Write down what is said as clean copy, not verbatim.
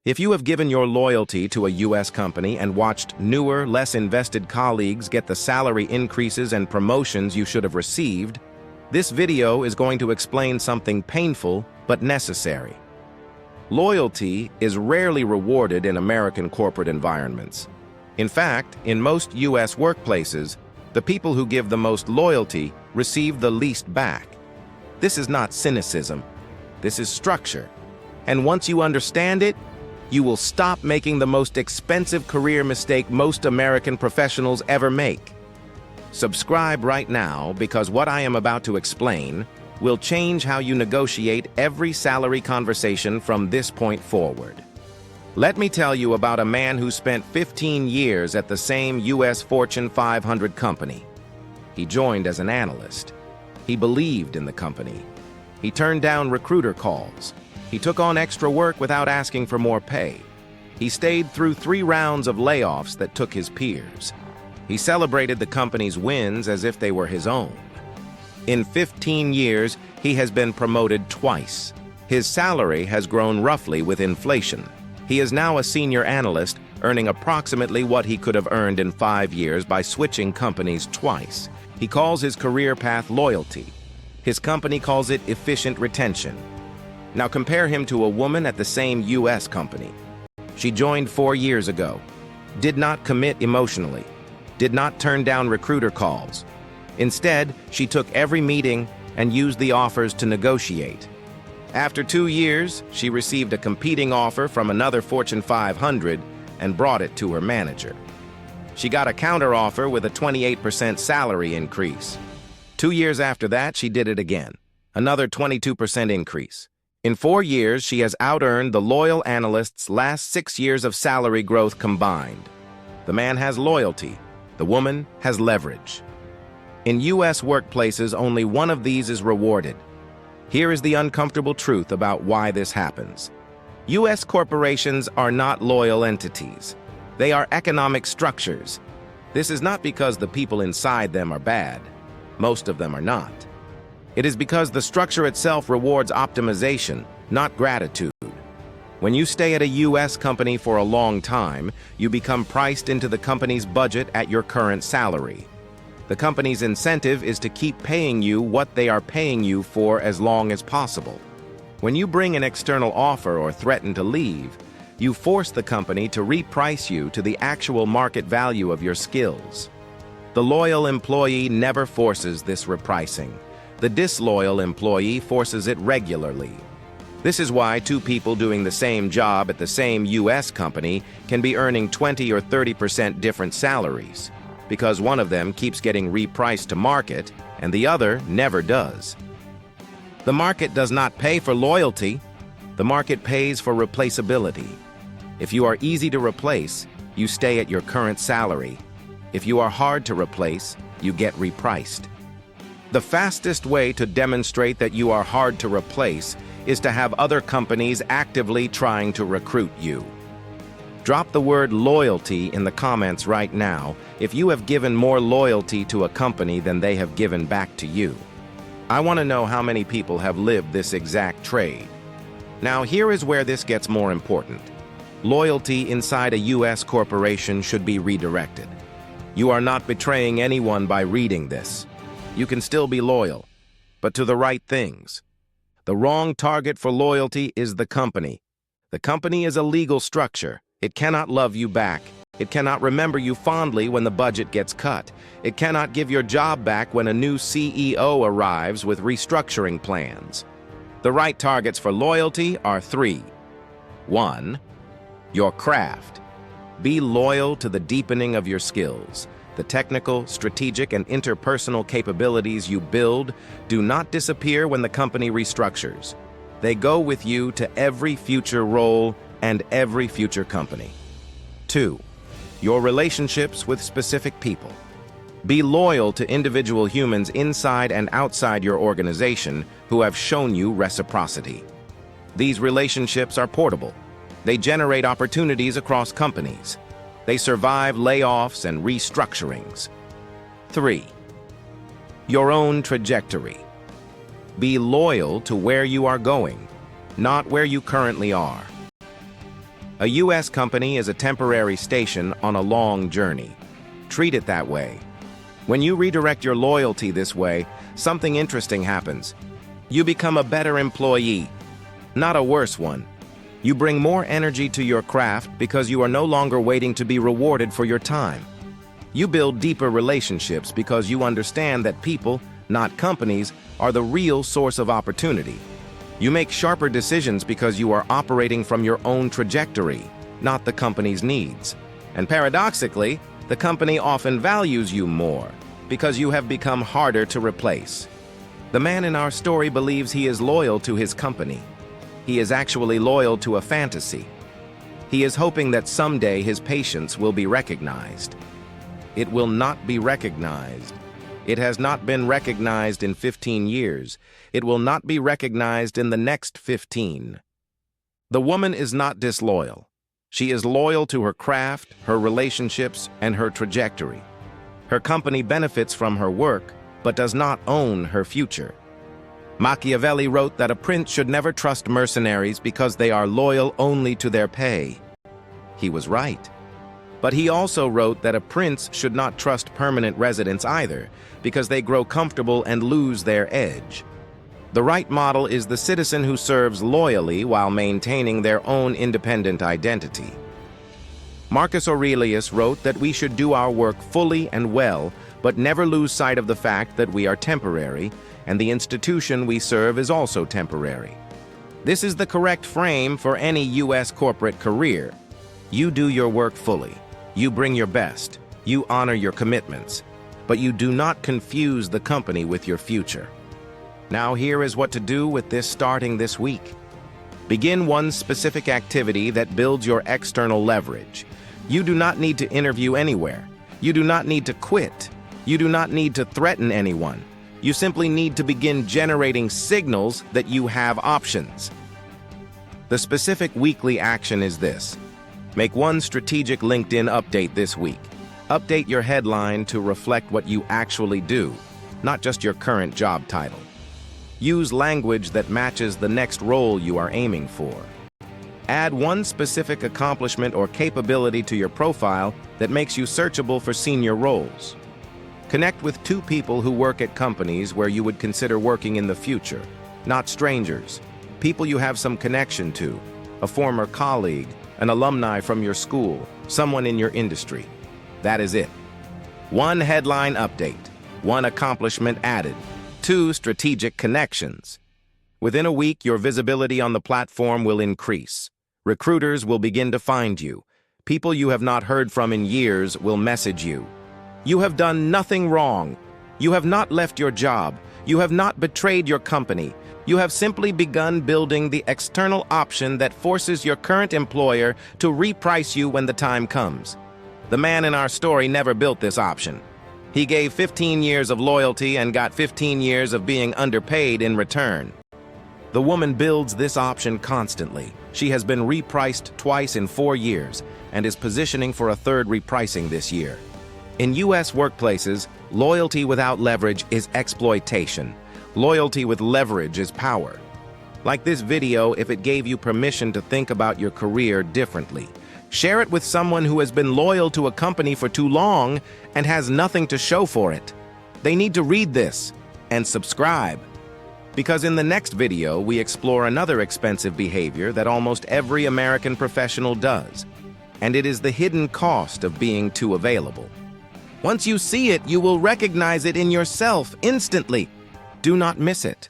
If you have given your loyalty to a U.S. company and watched newer, less invested colleagues get the salary increases and promotions you should have received, this video is going to explain something painful but necessary. Loyalty is rarely rewarded in American corporate environments. In fact, in most U.S. workplaces, the people who give the most loyalty receive the least back. This is not cynicism. This is structure. And once you understand it, you will stop making the most expensive career mistake most American professionals ever make. Subscribe right now, because what I am about to explain will change how you negotiate every salary conversation from this point forward. Let me tell you about a man who spent 15 years at the same U.S. Fortune 500 company. He joined as an analyst. He believed in the company. He turned down recruiter calls. He took on extra work without asking for more pay. He stayed through 3 rounds of layoffs that took his peers. He celebrated the company's wins as if they were his own. In 15 years, he has been promoted twice. His salary has grown roughly with inflation. He is now a senior analyst, earning approximately what he could have earned in 5 years by switching companies twice. He calls his career path loyalty. His company calls it efficient retention. Now compare him to a woman at the same U.S. company. She joined 4 years ago, did not commit emotionally, did not turn down recruiter calls. Instead, she took every meeting and used the offers to negotiate. After 2 years, she received a competing offer from another Fortune 500 and brought it to her manager. She got a counteroffer with a 28% salary increase. 2 years after that, she did it again, another 22% increase. In 4 years, she has out-earned the loyal analyst's last 6 years of salary growth combined. The man has loyalty. The woman has leverage. In U.S. workplaces, only one of these is rewarded. Here is the uncomfortable truth about why this happens. U.S. corporations are not loyal entities. They are economic structures. This is not because the people inside them are bad. Most of them are not. It is because the structure itself rewards optimization, not gratitude. When you stay at a U.S. company for a long time, you become priced into the company's budget at your current salary. The company's incentive is to keep paying you what they are paying you for as long as possible. When you bring an external offer or threaten to leave, you force the company to reprice you to the actual market value of your skills. The loyal employee never forces this repricing. The disloyal employee forces it regularly. This is why 2 people doing the same job at the same U.S. company can be earning 20 or 30% different salaries, because one of them keeps getting repriced to market and the other never does. The market does not pay for loyalty. The market pays for replaceability. If you are easy to replace, you stay at your current salary. If you are hard to replace, you get repriced. The fastest way to demonstrate that you are hard to replace is to have other companies actively trying to recruit you. Drop the word loyalty in the comments right now if you have given more loyalty to a company than they have given back to you. I want to know how many people have lived this exact trade. Now, here is where this gets more important. Loyalty inside a U.S. corporation should be redirected. You are not betraying anyone by reading this. You can still be loyal, but to the right things. The wrong target for loyalty is the company. The company is a legal structure. It cannot love you back. It cannot remember you fondly when the budget gets cut. It cannot give your job back when a new CEO arrives with restructuring plans. The right targets for loyalty are 3. 1. Your craft. Be loyal to the deepening of your skills. The technical, strategic, and interpersonal capabilities you build do not disappear when the company restructures. They go with you to every future role and every future company. 2. Your relationships with specific people. Be loyal to individual humans inside and outside your organization who have shown you reciprocity. These relationships are portable. They generate opportunities across companies. They survive layoffs and restructurings. 3. Your own trajectory. Be loyal to where you are going, not where you currently are. A U.S. company is a temporary station on a long journey. Treat it that way. When you redirect your loyalty this way, something interesting happens. You become a better employee, not a worse one. You bring more energy to your craft because you are no longer waiting to be rewarded for your time. You build deeper relationships because you understand that people, not companies, are the real source of opportunity. You make sharper decisions because you are operating from your own trajectory, not the company's needs. And paradoxically, the company often values you more because you have become harder to replace. The man in our story believes he is loyal to his company. He is actually loyal to a fantasy. He is hoping that someday his patience will be recognized. It will not be recognized. It has not been recognized in 15 years. It will not be recognized in the next 15. The woman is not disloyal. She is loyal to her craft, her relationships, and her trajectory. Her company benefits from her work, but does not own her future. Machiavelli wrote that a prince should never trust mercenaries because they are loyal only to their pay. He was right. But he also wrote that a prince should not trust permanent residents either, because they grow comfortable and lose their edge. The right model is the citizen who serves loyally while maintaining their own independent identity. Marcus Aurelius wrote that we should do our work fully and well, but never lose sight of the fact that we are temporary, and the institution we serve is also temporary. This is the correct frame for any U.S. corporate career. You do your work fully. You bring your best. You honor your commitments. But you do not confuse the company with your future. Now here is what to do with this starting this week. Begin one specific activity that builds your external leverage. You do not need to interview anywhere. You do not need to quit. You do not need to threaten anyone. You simply need to begin generating signals that you have options. The specific weekly action is this. Make one strategic LinkedIn update this week. Update your headline to reflect what you actually do, not just your current job title. Use language that matches the next role you are aiming for. Add one specific accomplishment or capability to your profile that makes you searchable for senior roles. Connect with 2 people who work at companies where you would consider working in the future, not strangers. People you have some connection to, a former colleague, an alumni from your school, someone in your industry. That is it. 1 headline update, 1 accomplishment added, 2 strategic connections. Within a week, your visibility on the platform will increase. Recruiters will begin to find you. People you have not heard from in years will message you. You have done nothing wrong. You have not left your job. You have not betrayed your company. You have simply begun building the external option that forces your current employer to reprice you when the time comes. The man in our story never built this option. He gave 15 years of loyalty and got 15 years of being underpaid in return. The woman builds this option constantly. She has been repriced twice in 4 years and is positioning for a 3rd repricing this year. In U.S. workplaces, loyalty without leverage is exploitation. Loyalty with leverage is power. Like this video, if it gave you permission to think about your career differently. Share it with someone who has been loyal to a company for too long and has nothing to show for it. They need to read this and subscribe. Because in the next video, we explore another expensive behavior that almost every American professional does. And it is the hidden cost of being too available. Once you see it, you will recognize it in yourself instantly. Do not miss it.